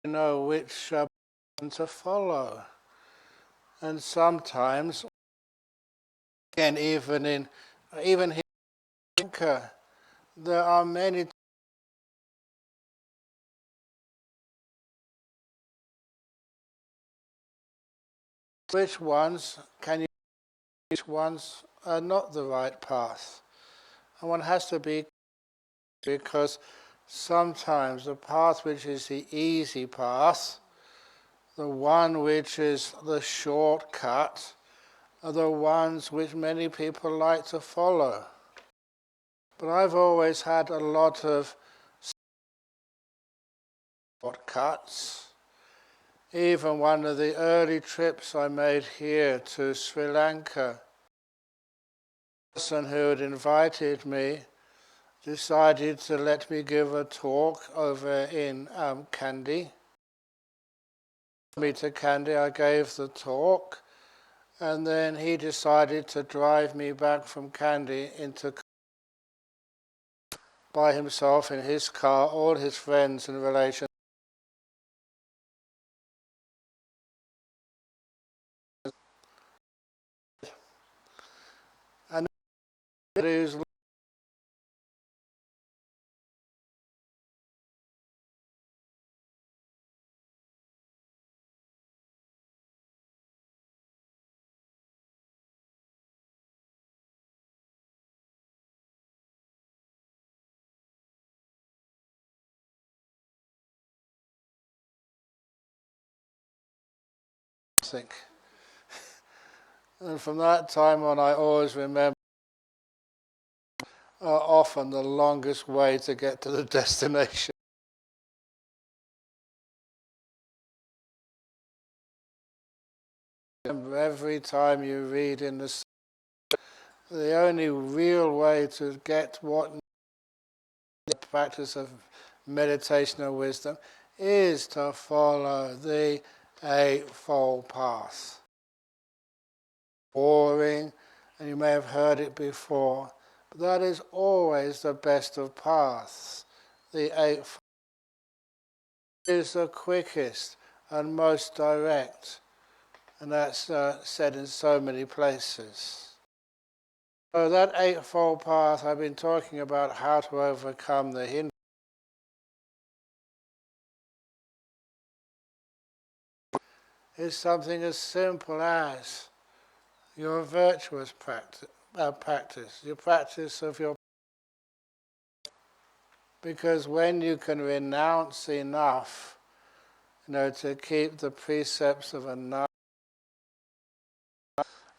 know which to follow. And sometimes, again, even in Sri Lanka, there are many which ones which ones are not the right path. And one has to be, because sometimes the path which is the easy path, the one which is the shortcut, are the ones which many people like to follow. But I've always had a lot of shortcuts. Even one of the early trips I made here to Sri Lanka, the person who had invited me decided to let me give a talk over in Kandy. Me to Kandy, I gave the talk, and then he decided to drive me back from Kandy into by himself in his car, all his friends and relations. And it think. And from that time on, I always remember often the longest way to get to the destination. Every time you read in the only real way to get what the practice of meditation and wisdom is to follow the Eightfold Path. Boring, and you may have heard it before, but that is always the best of paths. The Eightfold is the quickest and most direct, and that's said in so many places. So that Eightfold Path, I've been talking about how to overcome the hindrances. Is something as simple as your virtuous practice, your practice of your. Because when you can renounce enough, to keep the precepts of another,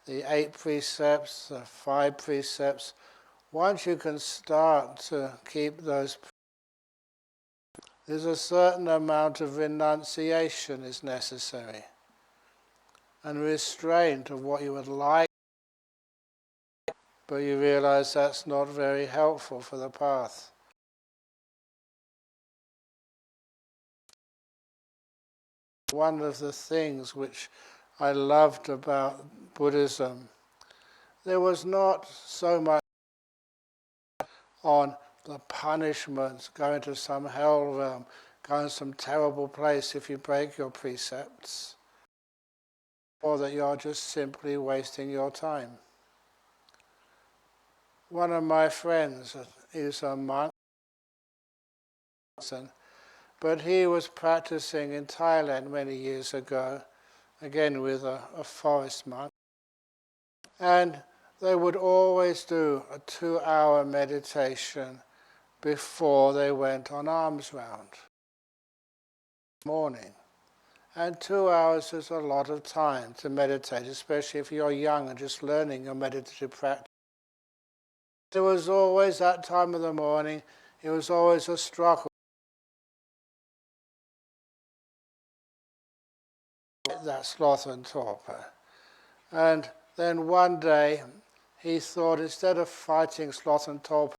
the 8 precepts, the 5 precepts, once you can start to keep those, there's a certain amount of renunciation is necessary, and restraint of what you would like, but you realize that's not very helpful for the path. One of the things which I loved about Buddhism, there was not so much on the punishments, going to some hell realm, going to some terrible place if you break your precepts, or that you're just simply wasting your time. One of my friends is a monk, but he was practicing in Thailand many years ago, again with a forest monk, and they would always do a 2-hour meditation before they went on alms round. Morning. And 2 hours is a lot of time to meditate, especially if you're young and just learning your meditative practice. There was always that time of the morning, it was always a struggle. That sloth and torpor. And then one day he thought, instead of fighting sloth and torpor,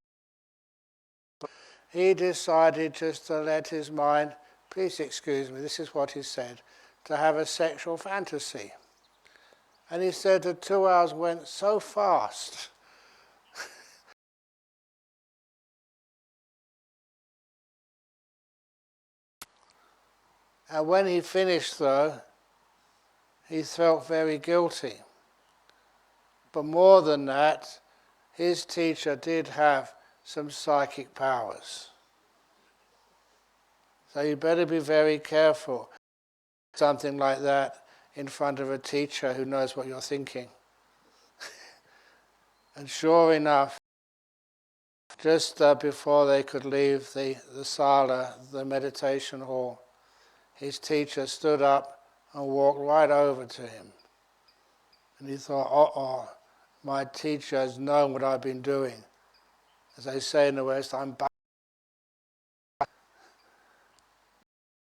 he decided just to let his mind, please excuse me, this is what he said, to have a sexual fantasy. And he said the 2 hours went so fast. And when he finished though, he felt very guilty. But more than that, his teacher did have some psychic powers. So you better be very careful. Something like that in front of a teacher who knows what you're thinking. And sure enough, just before they could leave the sala, the meditation hall, his teacher stood up and walked right over to him. And he thought, uh-oh, my teacher has known what I've been doing. As they say in the West, I'm back.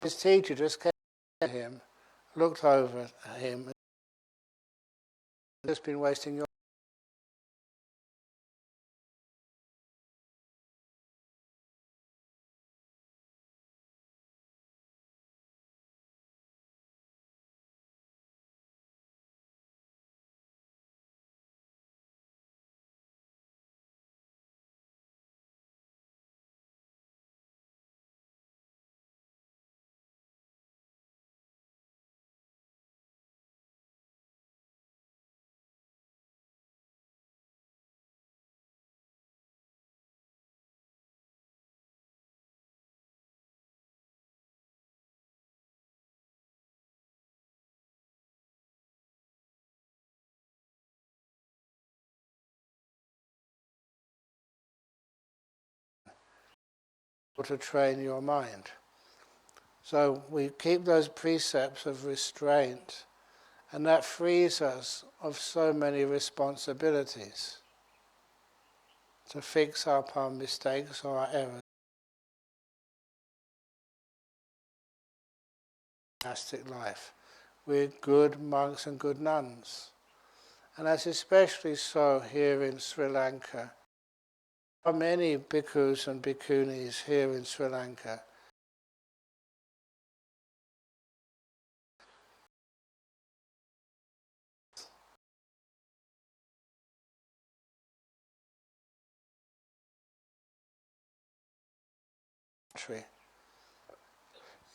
His teacher just came to him, looked over at him, and just been wasting your to train your mind. So we keep those precepts of restraint, and that frees us of so many responsibilities to fix up our mistakes or our errors. Monastic life. We're good monks and good nuns. And that's especially so here in Sri Lanka. There are many bhikkhus and bhikkhunis here in Sri Lanka.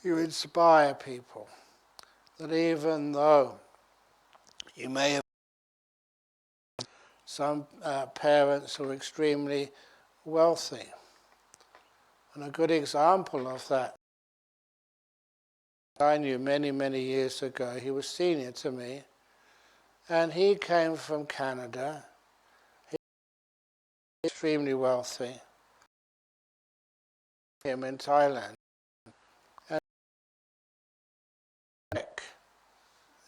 You inspire people that even though you may have some parents who are extremely wealthy, and a good example of that, I knew many, many years ago, he was senior to me, and he came from Canada. He was extremely wealthy. Him in Thailand. And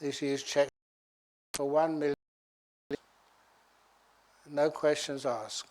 this is check for 1 million, no questions asked.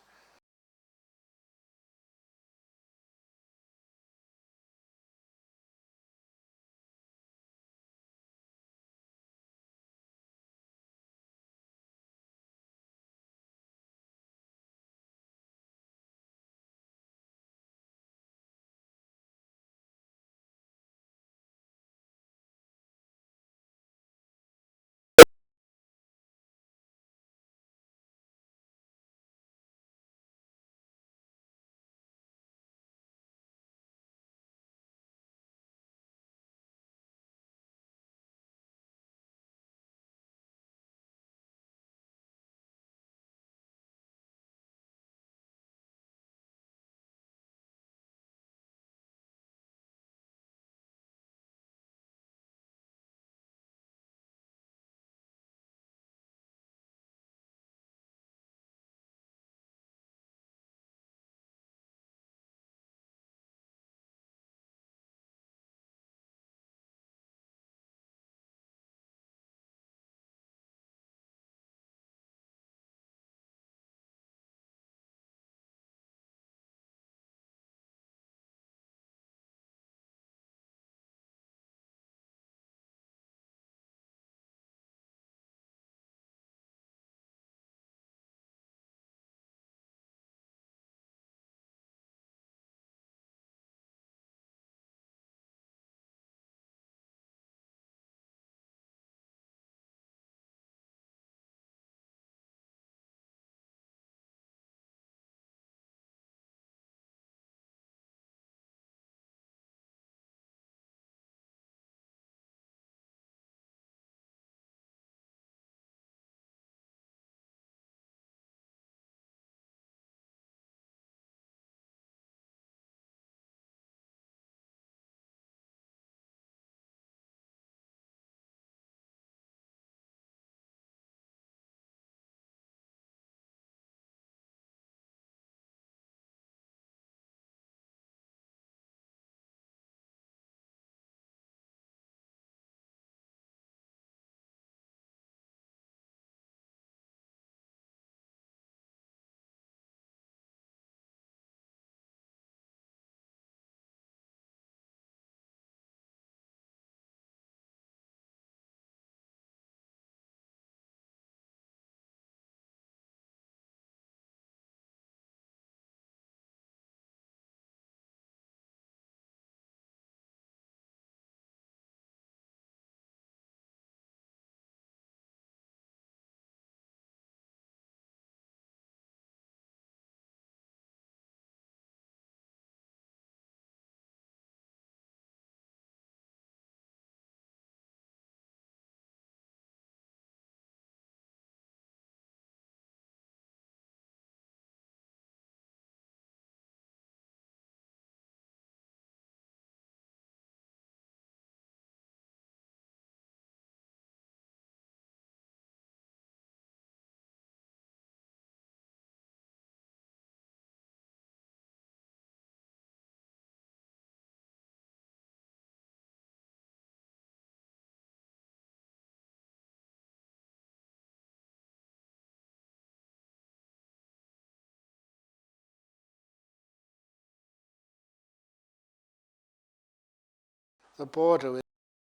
the border with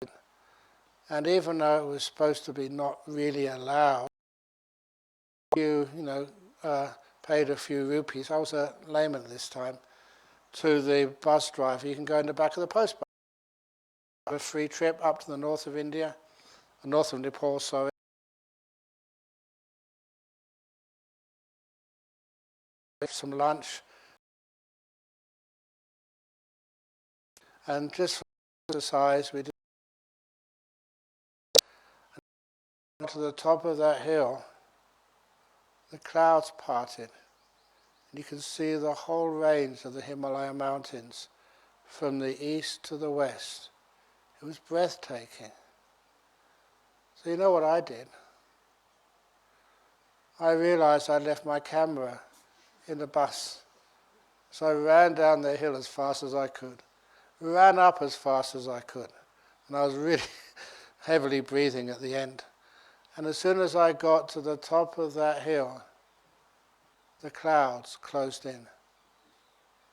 it. And even though it was supposed to be not really allowed, paid a few rupees. I was a layman at this time. To the bus driver, you can go in the back of the post bus. A free trip up to the north of India, north of Nepal, sorry. Some lunch. And just for exercise, we did to the top of that hill, the clouds parted. And you can see the whole range of the Himalaya mountains from the east to the west. It was breathtaking. So you know what I did? I realized I'd left my camera in the bus. So I ran down the hill as fast as I could, ran up as fast as I could, and I was really heavily breathing at the end. And as soon as I got to the top of that hill, the clouds closed in.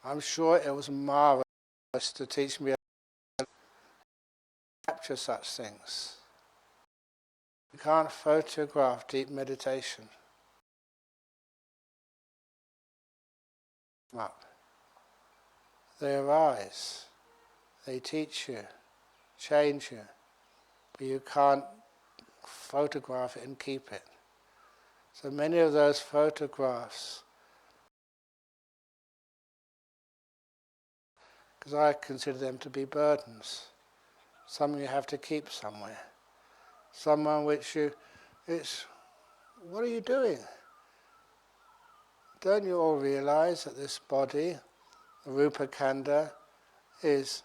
I'm sure it was marvelous to teach me how to capture such things. You can't photograph deep meditation. Up. They arise, they teach you, change you, but you can't photograph it and keep it. So many of those photographs, because I consider them to be burdens, something you have to keep somewhere, someone which what are you doing? Don't you all realize that this body, the Rupa Kanda, is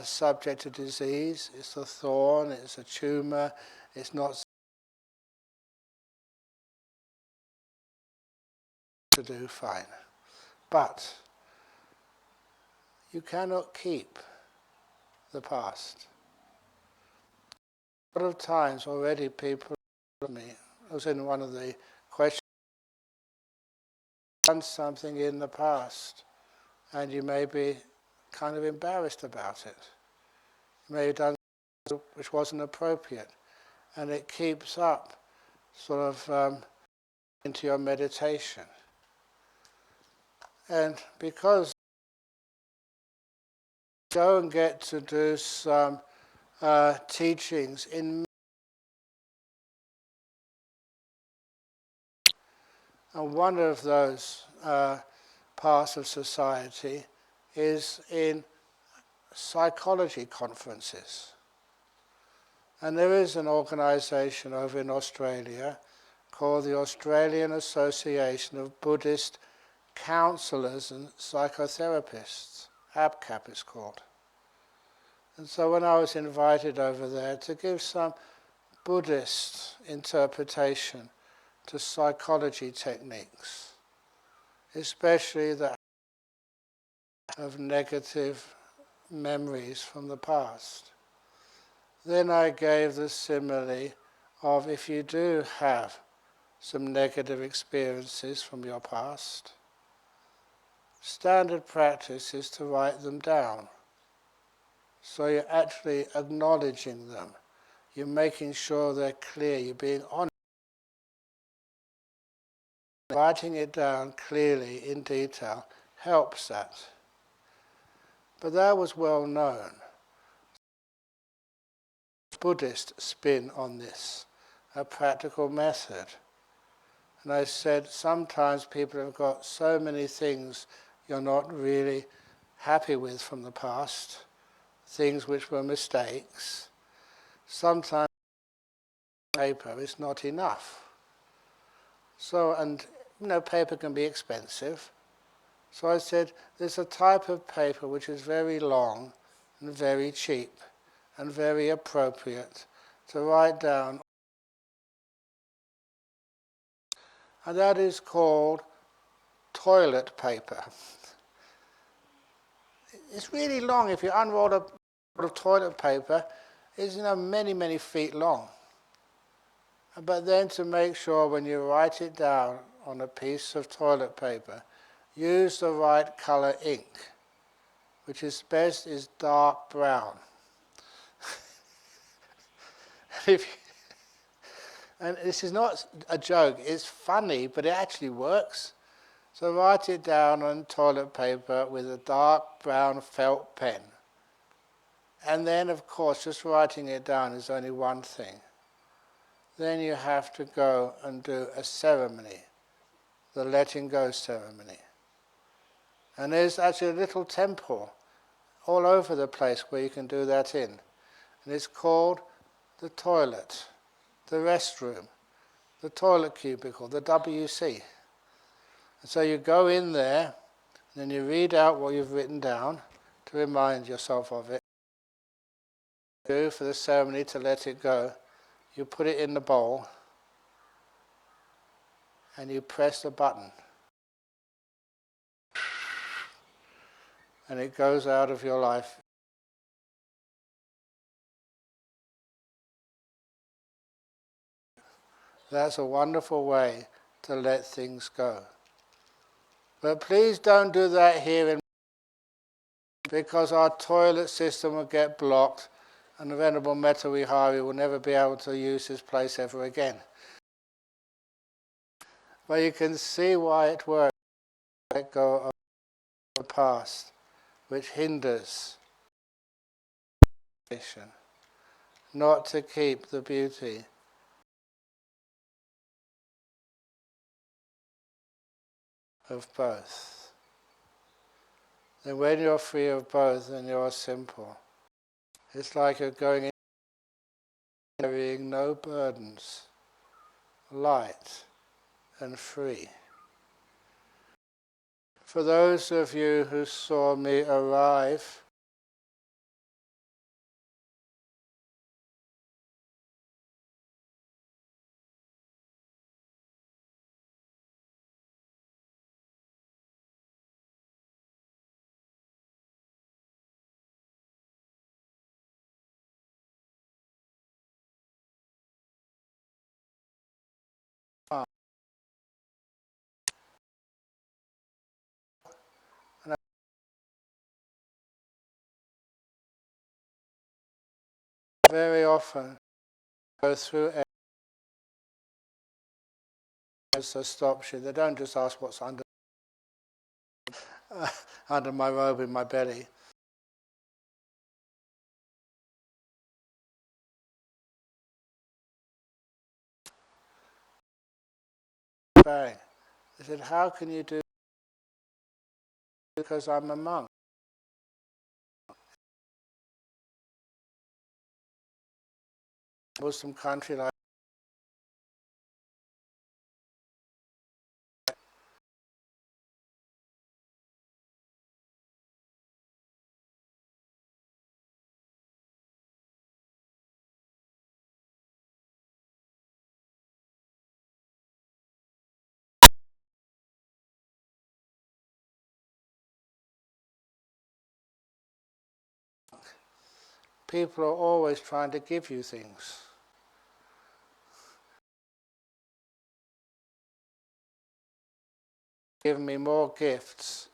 subject to disease? It's a thorn, it's a tumour, it's not to do fine. But you cannot keep the past. A lot of times already people me, I was in one of the questions, done something in the past and you may be kind of embarrassed about it. You may have done something which wasn't appropriate, and it keeps up sort of into your meditation. And because you go and get to do some teachings in, and one of those parts of society is in psychology conferences. And there is an organisation over in Australia called the Australian Association of Buddhist Counsellors and Psychotherapists, ABCAP it's called. And so when I was invited over there to give some Buddhist interpretation to psychology techniques, especially the of negative memories from the past. Then I gave the simile of if you do have some negative experiences from your past, standard practice is to write them down. So you're actually acknowledging them. You're making sure they're clear. You're being honest. Writing it down clearly in detail helps that. But that was well known. Buddhist spin on this, a practical method. And I said sometimes people have got so many things you're not really happy with from the past, things which were mistakes. Sometimes paper is not enough. So, and paper can be expensive. So I said there's a type of paper which is very long and very cheap and very appropriate to write down. And that is called toilet paper. It's really long. If you unroll a roll of toilet paper, it's many, many feet long. But then to make sure when you write it down on a piece of toilet paper, use the right colour ink, which is best is dark brown. And this is not a joke, it's funny, but it actually works. So write it down on toilet paper with a dark brown felt pen. And then, of course, just writing it down is only one thing. Then you have to go and do a ceremony, the letting go ceremony. And there's actually a little temple all over the place where you can do that in. And it's called the toilet, the restroom, the toilet cubicle, the WC. And so you go in there, and then you read out what you've written down to remind yourself of it. Do for the ceremony to let it go. You put it in the bowl, and you press the button. And it goes out of your life. That's a wonderful way to let things go. But please don't do that here because our toilet system will get blocked and the Venerable Metta Vihari will never be able to use this place ever again. But you can see why it works. Let go of the past, which hinders not to keep the beauty of both. Then when you're free of both, then you're simple. It's like you're going in carrying no burdens, light and free. For those of you who saw me arrive, and very often go through areas that stops you. They don't just ask what's under my robe in my belly. Bang. They said, how can you do this? Because I'm a monk. Muslim country like people are always trying to give you things. Give me more gifts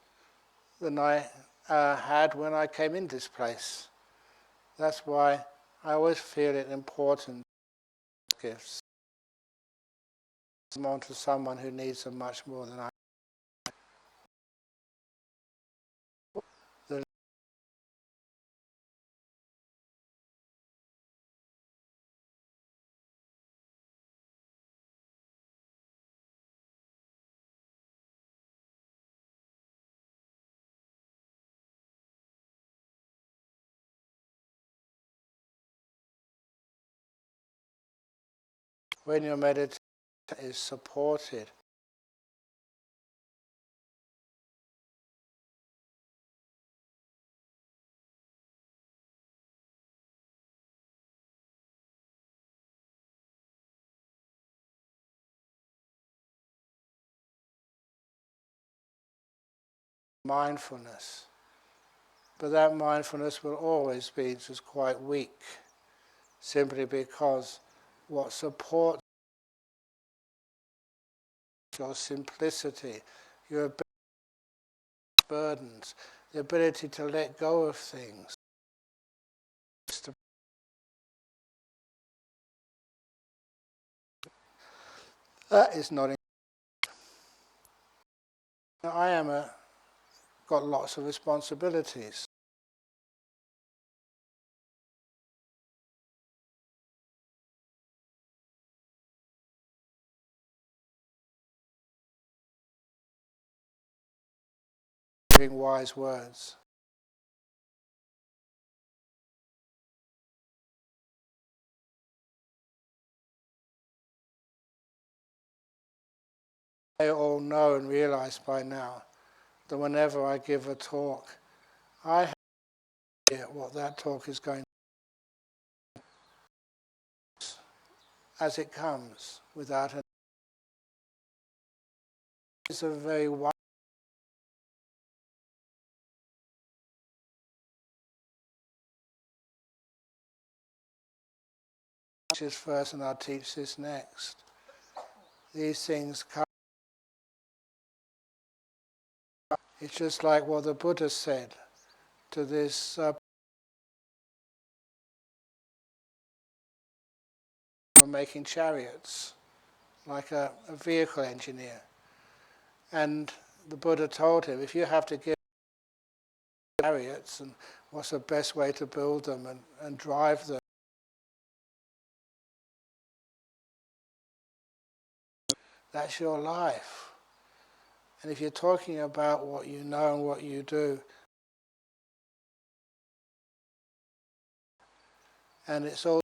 than I had when I came into this place. That's why I always feel it important gifts. On to someone who needs them much more than I. When your meditation is supported mindfulness, but that mindfulness will always be just quite weak, simply because what supports your simplicity, your burdens, the ability to let go of things, That is not. Got lots of responsibilities. Giving wise words. They all know and realize by now that whenever I give a talk, I have no idea what that talk is going to be as it comes, without an. It's a very wise. Teach first and I'll teach this next. These things come. It's just like what the Buddha said to this making chariots, like a vehicle engineer. And the Buddha told him, if you have to give chariots, and what's the best way to build them and drive them, that's your life. And if you're talking about what you know and what you do, and it's all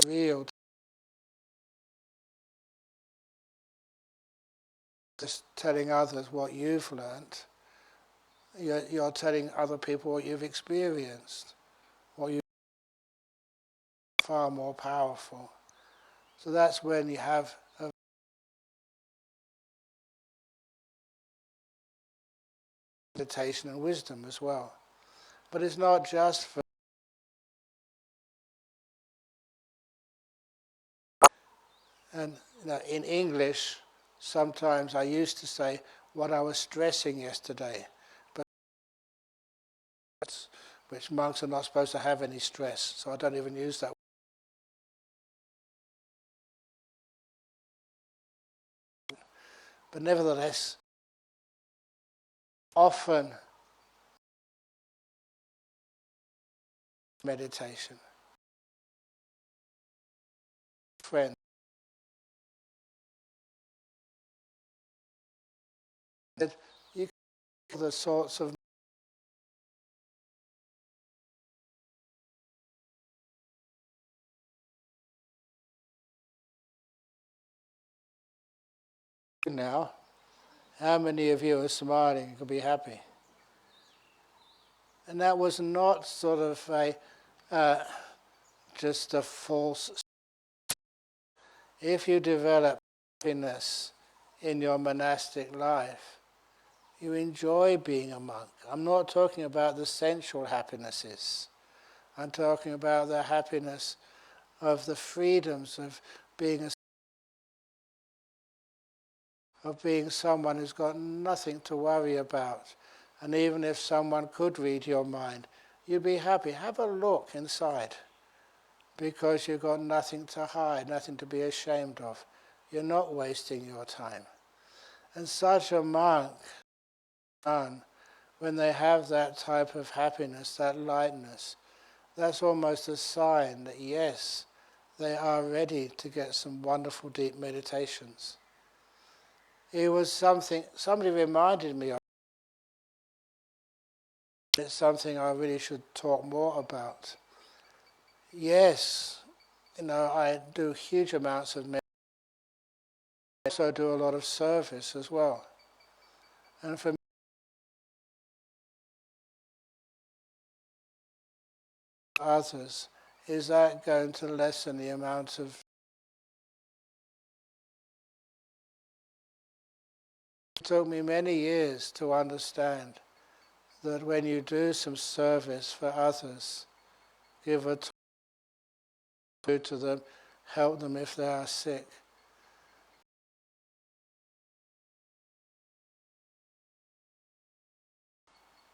real, just telling others what you've learnt, you're telling other people what you've experienced, what you far more powerful. So that's when you have a meditation and wisdom as well. But it's not just for. And in English, sometimes I used to say what I was stressing yesterday, but which monks are not supposed to have any stress, so I don't even use that. But nevertheless, often meditation. Friend, that you can the sorts of now. How many of you are smiling and can be happy? And that was not sort of just a false. If you develop happiness in your monastic life, you enjoy being a monk. I'm not talking about the sensual happinesses. I'm talking about the happiness of the freedoms of being someone who's got nothing to worry about. And even if someone could read your mind, you'd be happy. Have a look inside, because you've got nothing to hide, nothing to be ashamed of. You're not wasting your time. And such a monk, when they have that type of happiness, that lightness, that's almost a sign that yes, they are ready to get some wonderful deep meditations. It was somebody reminded me of. It's something I really should talk more about. Yes, I do huge amounts of meditation. I also do a lot of service as well. And for me, others, is that going to lessen the amount of. It took me many years to understand that when you do some service for others, give a talk to them, help them if they are sick,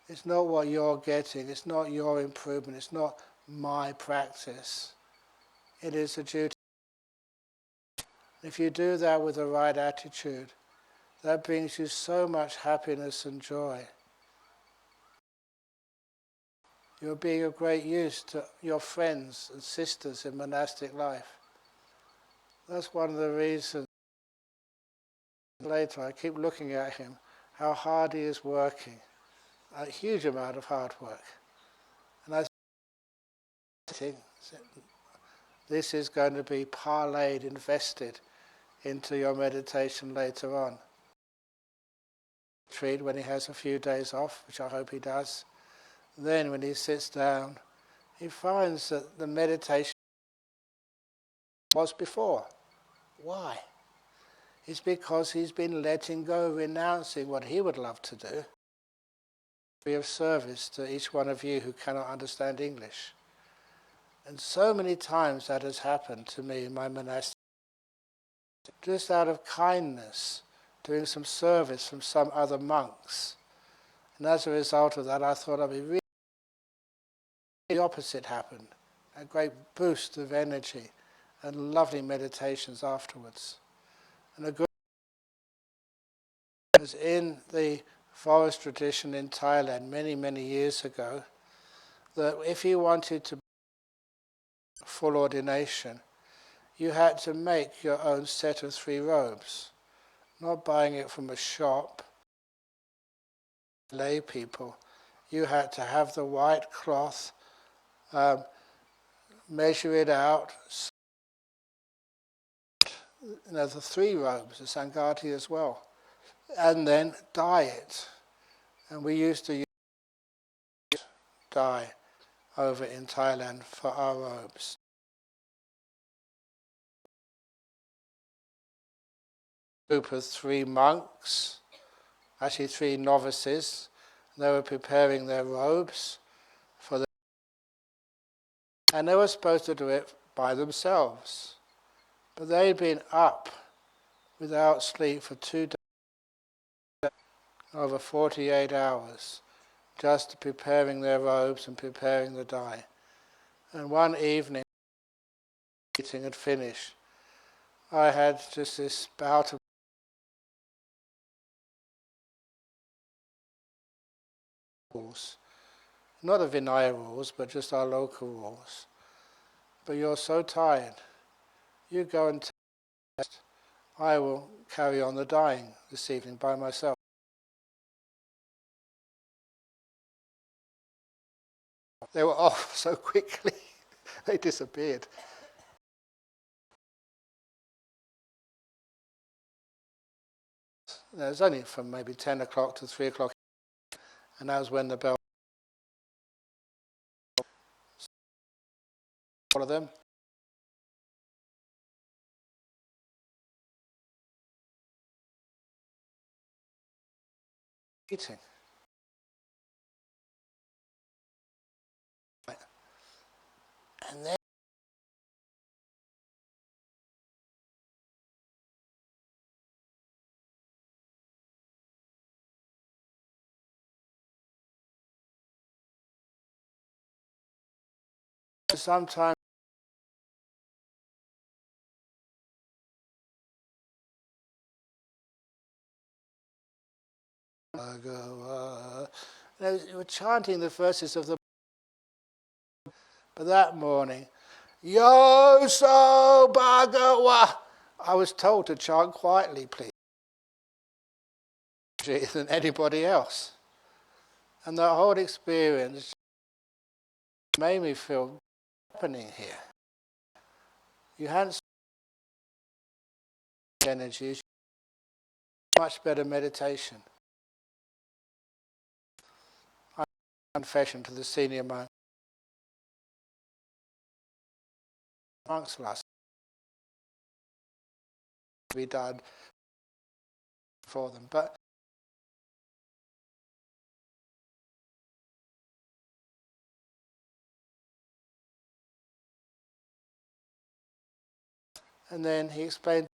it's not what you're getting, it's not your improvement, it's not my practice. It is a duty. If you do that with the right attitude, that brings you so much happiness and joy. You're being of great use to your friends and sisters in monastic life. That's one of the reasons. Later I keep looking at him, how hard he is working. A huge amount of hard work. And I think this is going to be parlayed, invested into your meditation later on. Treat when he has a few days off, which I hope he does. Then when he sits down, he finds that the meditation was before. Why? It's because he's been letting go, renouncing what he would love to do, be of service to each one of you who cannot understand English. And so many times that has happened to me in my monastic, just out of kindness, doing some service from some other monks. And as a result of that, I thought I'd be really, the opposite happened. A great boost of energy and lovely meditations afterwards. And a good was in the forest tradition in Thailand many, many years ago, that if you wanted to full ordination, you had to make your own set of 3 robes, not buying it from a shop. Lay people, you had to have the white cloth, measure it out, the 3 robes, the Sangati as well, and then dye it. And we used to use dye over in Thailand for our robes. A group of 3 monks, actually 3 novices, they were preparing their robes for the, and they were supposed to do it by themselves. But they'd been up without sleep for 2 days, over 48 hours, just preparing their robes and preparing the dye. And one evening, the meeting had finished, I had just this bout of rules, not the Vinaya rules, but just our local rules. But you're so tired, you go and test. I will carry on the dyeing this evening by myself. They were off so quickly, they disappeared. It was only from maybe 10 o'clock to 3 o'clock, and that was when the bell, all of them, eating. And then sometimes they were chanting the verses of the, but that morning, Yo so Bhagawa, I was told to chant quietly, please, than anybody else. And the whole experience made me feel what's happening here. You hadn't energies, much better meditation. I confession to the senior monks last to be done for them, but and then he explained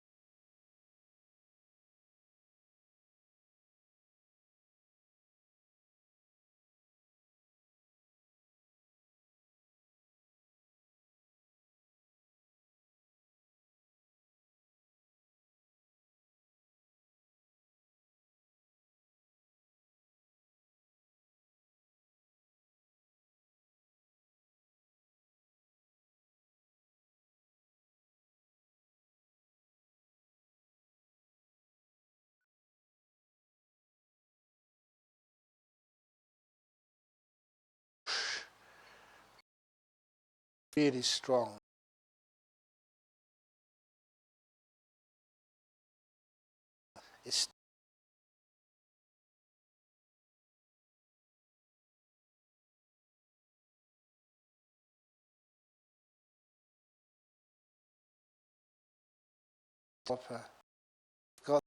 really strong. It's proper. Got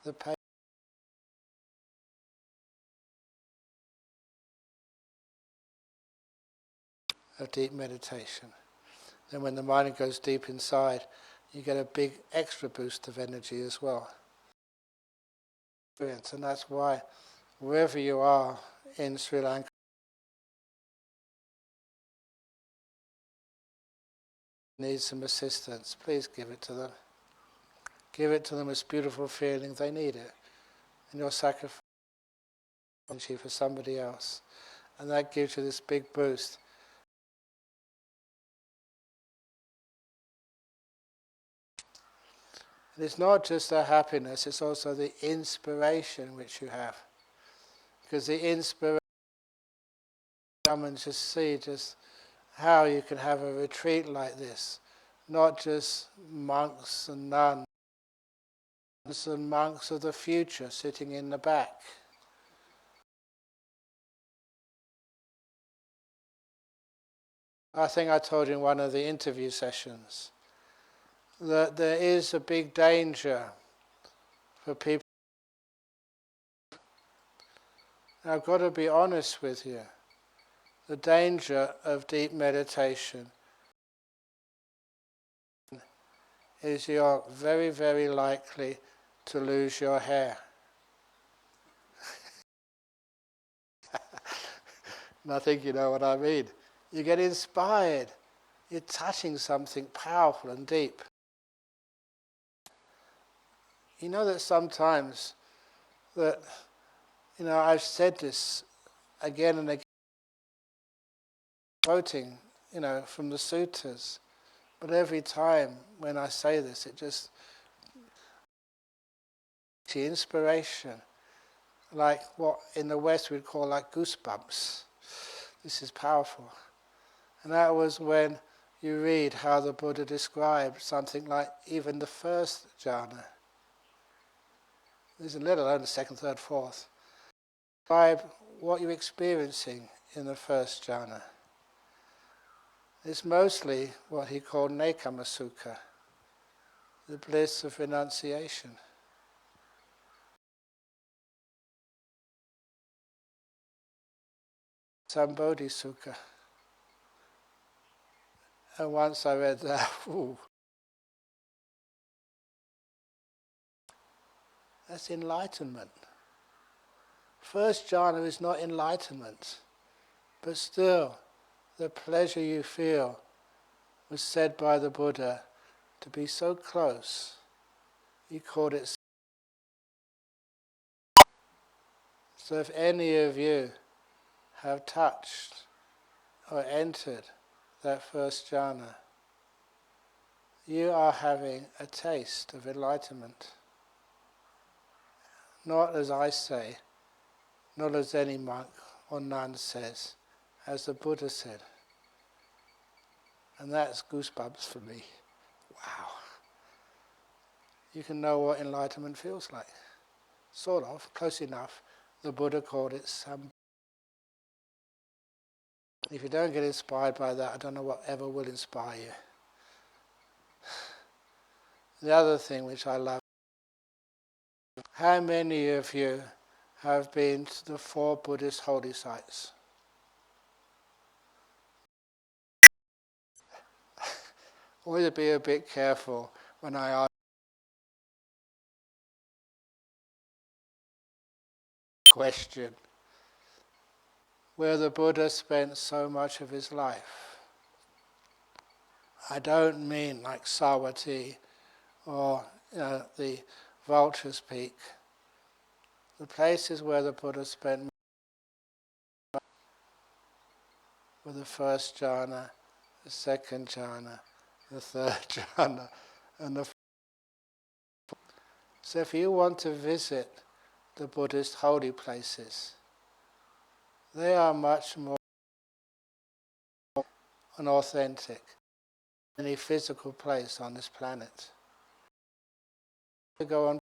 the pain of deep meditation. Then when the mind goes deep inside, you get a big extra boost of energy as well. And that's why wherever you are in Sri Lanka, need some assistance, please give it to them. Give it to them as beautiful feeling, they need it. And you're sacrificing for somebody else. And that gives you this big boost. And it's not just the happiness, it's also the inspiration which you have. Because the inspiration, come and just see just how you can have a retreat like this. Not just monks and nuns and monks of the future sitting in the back. I think I told you in one of the interview sessions that there is a big danger for people. And I've got to be honest with you. The danger of deep meditation is you're very, very likely to lose your hair. And I think you know what I mean. You get inspired. You're touching something powerful and deep. You know that sometimes that, I've said this again and again, quoting, from the suttas. But every time when I say this, it just, the inspiration, like what in the West we'd call like goosebumps. This is powerful. And that was when you read how the Buddha described something like even the first jhana. There's let alone the second, third, fourth. Describe what you're experiencing in the first jhana. It's mostly what he called nekama sukha, the bliss of renunciation. Sambodhi sukha. And once I read that, that's enlightenment. First jhana is not enlightenment, but still the pleasure you feel was said by the Buddha to be so close. He called it. So if any of you have touched or entered that first jhana, you are having a taste of enlightenment. Not as I say, not as any monk or nun says, as the Buddha said. And that's goosebumps for me. Wow. You can know what enlightenment feels like. Sort of, close enough. The Buddha called it some. If you don't get inspired by that, I don't know whatever will inspire you. The other thing which I love, how many of you have been to the 4 Buddhist holy sites? Always be a bit careful when I ask a question where the Buddha spent so much of his life. I don't mean like Savatthi or the Vulture's Peak. The places where the Buddha spent were the first jhana, the second jhana, the third jhana, and the So if you want to visit the Buddhist holy places, they are much more unauthentic than any physical place on this planet. To go on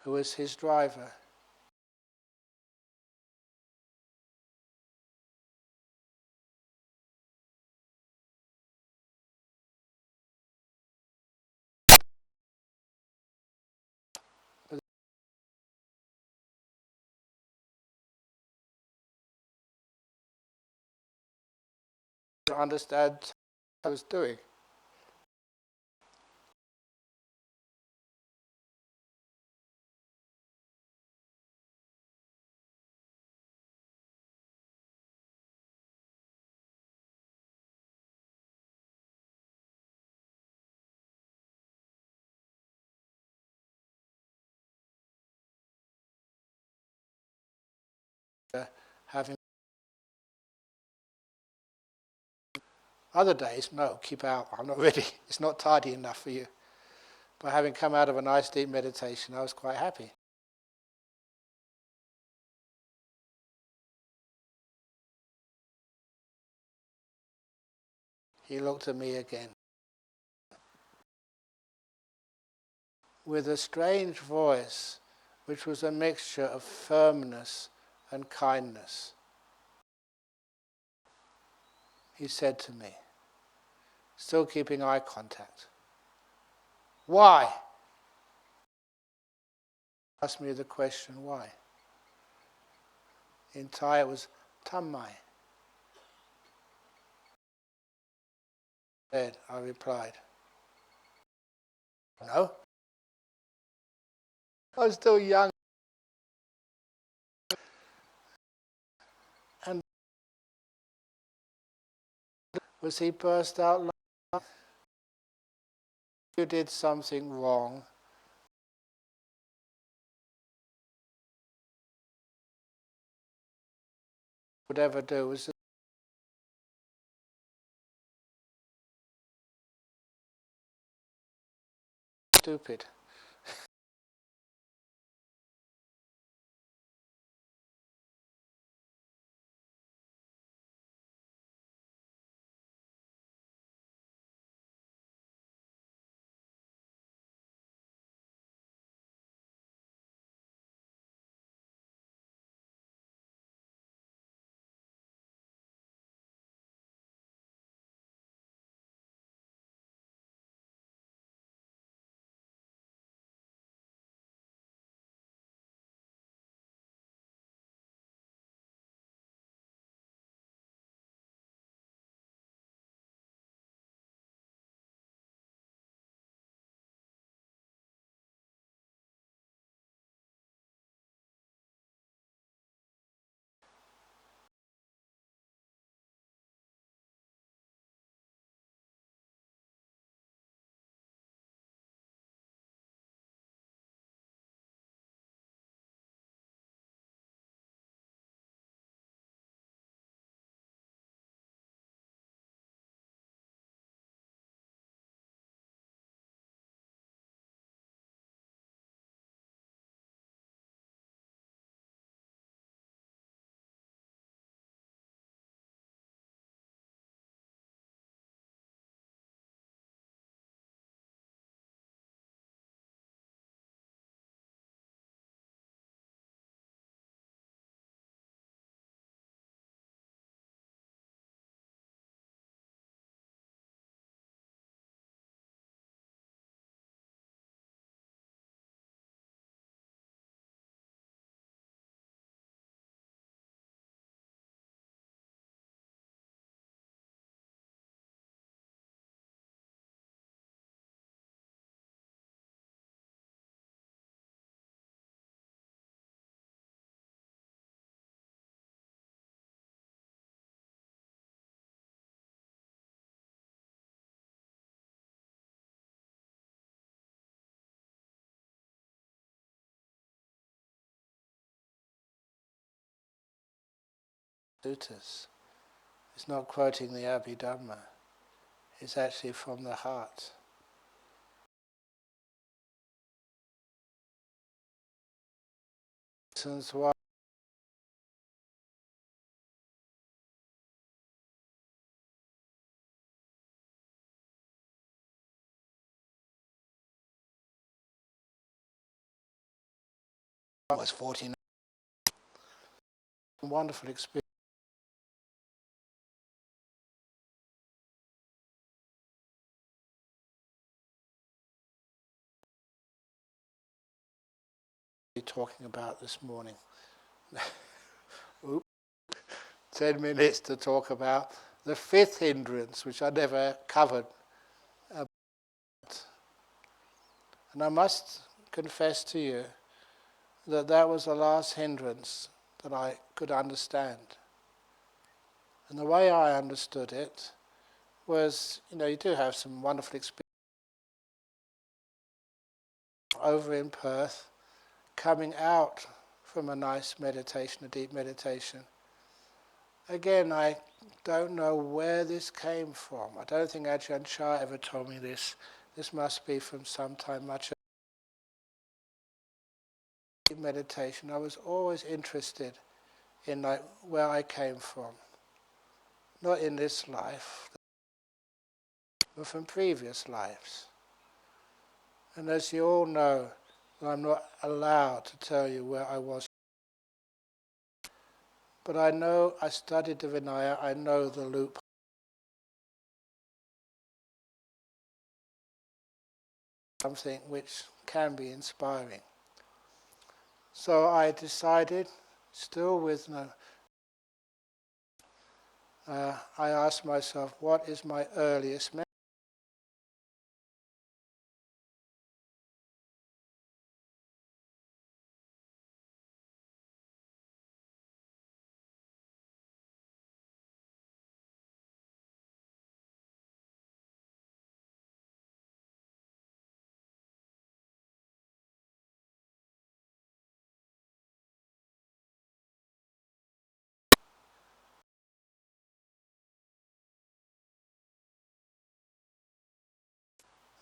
who was his driver. To understand what I was doing. Having other days, no, keep out, I'm not ready, it's not tidy enough for you. But having come out of a nice deep meditation, I was quite happy. He looked at me again with a strange voice, which was a mixture of firmness and kindness. He said to me, still keeping eye contact, "Why?" Asked me the question, why? In Thai it was Tammai. I replied, no. I was still young. And was he burst out laughing? You did something wrong. Would ever do was stupid. Suttas. It's not quoting the Abhidhamma. It's actually from the heart. Reasons why I was 49. Wonderful experience. Talking about this morning. 10 minutes to talk about the fifth hindrance, which I never covered. And I must confess to you that that was the last hindrance that I could understand. And the way I understood it was, you do have some wonderful experience over in Perth, coming out from a nice meditation, a deep meditation. Again, I don't know where this came from. I don't think Ajahn Chah ever told me this. This must be from some time much in meditation. I was always interested in where I came from. Not in this life, but from previous lives. And as you all know, I'm not allowed to tell you where I was. But I know, I studied the Vinaya, I know the loop. Something which can be inspiring. So I decided, still with no, I asked myself, what is my earliest memory?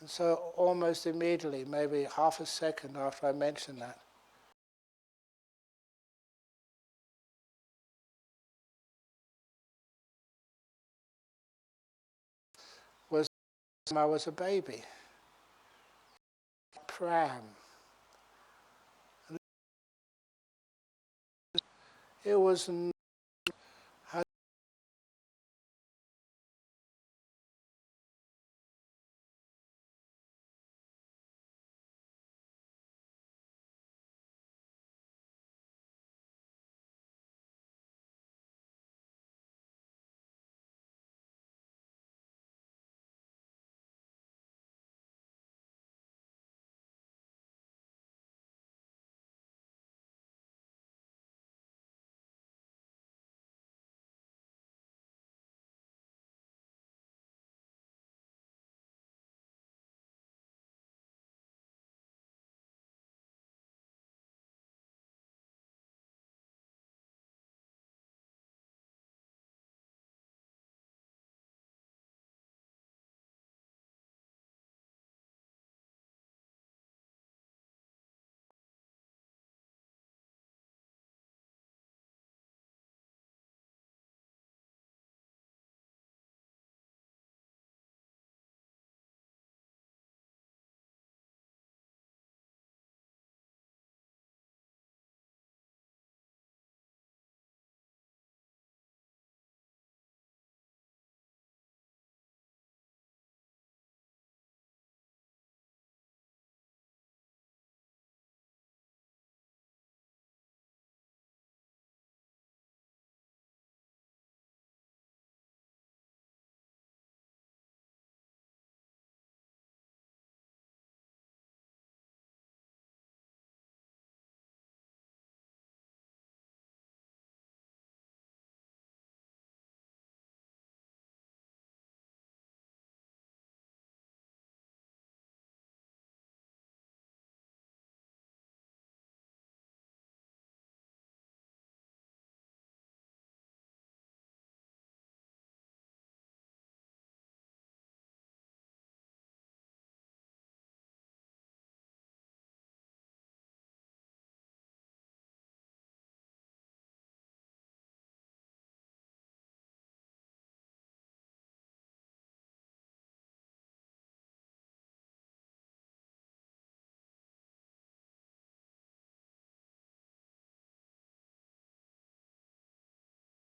And so almost immediately, maybe half a second after I mentioned that, was I was a baby. Pram. It was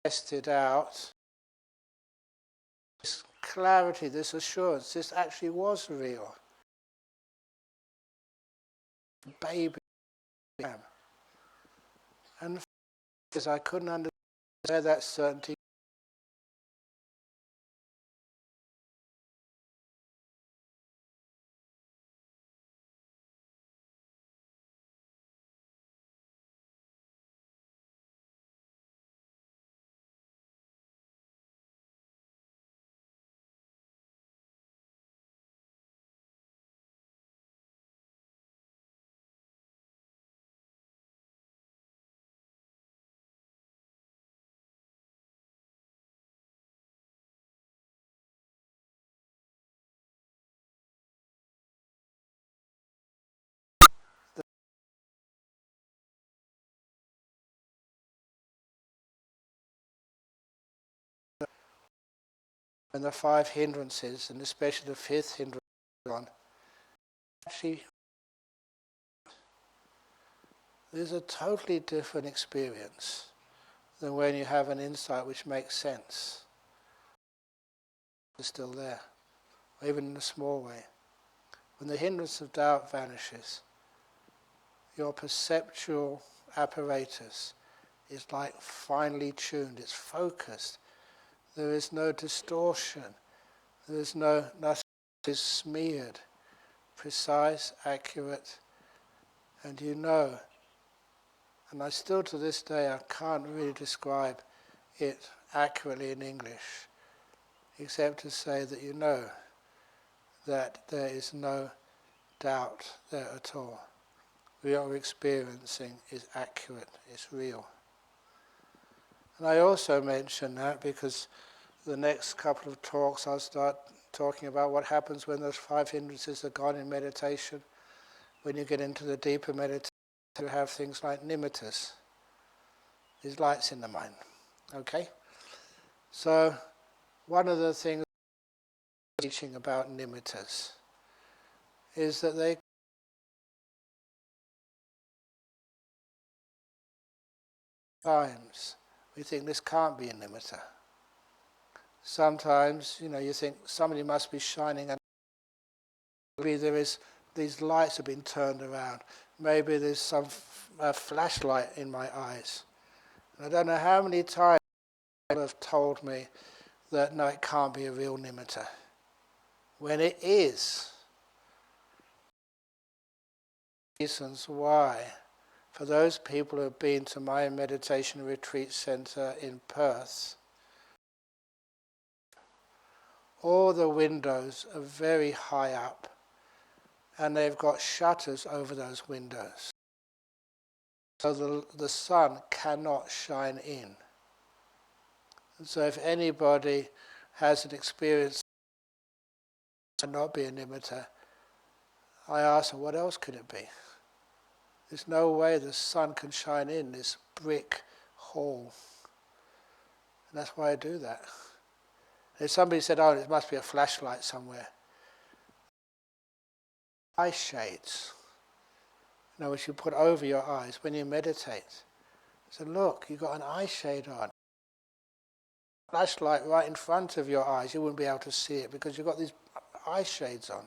tested out, this clarity, this assurance, this actually was real. Baby, and because I couldn't understand where that certainty. And the 5 hindrances, and especially the 5th hindrance, actually, there's a totally different experience than when you have an insight which makes sense. It's still there, even in a small way. When the hindrance of doubt vanishes, your perceptual apparatus is like finely tuned, it's focused. There is no distortion, there is nothing is smeared, precise, accurate, and you know. And I still to this day I can't really describe it accurately in English, except to say that you know that there is no doubt there at all. What you're experiencing is accurate, it's real. And I also mention that because the next couple of talks I'll start talking about what happens when those 5 hindrances are gone in meditation. When you get into the deeper meditation, you have things like nimittas, these lights in the mind. Okay? So one of the things teaching about nimittas is that they times we think this can't be a nimitta. Sometimes, you think somebody must be shining, and maybe there is these lights have been turned around. Maybe there's some flashlight in my eyes. And I don't know how many times people have told me that no, it can't be a real nimitta. When it is. Reasons why, for those people who have been to my meditation retreat centre in Perth, all the windows are very high up and they've got shutters over those windows. So the sun cannot shine in. And so if anybody has an experience of not being nimitta, I ask them, what else could it be? There's no way the sun can shine in this brick hall. And that's why I do that. If somebody said, oh, it must be a flashlight somewhere. Eye shades, which you put over your eyes when you meditate. So look, you've got an eye shade on. Flashlight right in front of your eyes, you wouldn't be able to see it because you've got these eye shades on.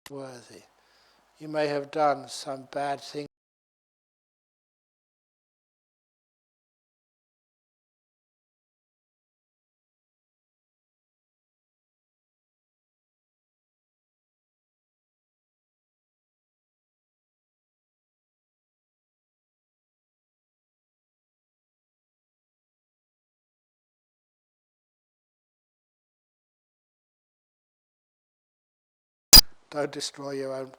Worthy. You may have done some bad thing. Don't destroy your own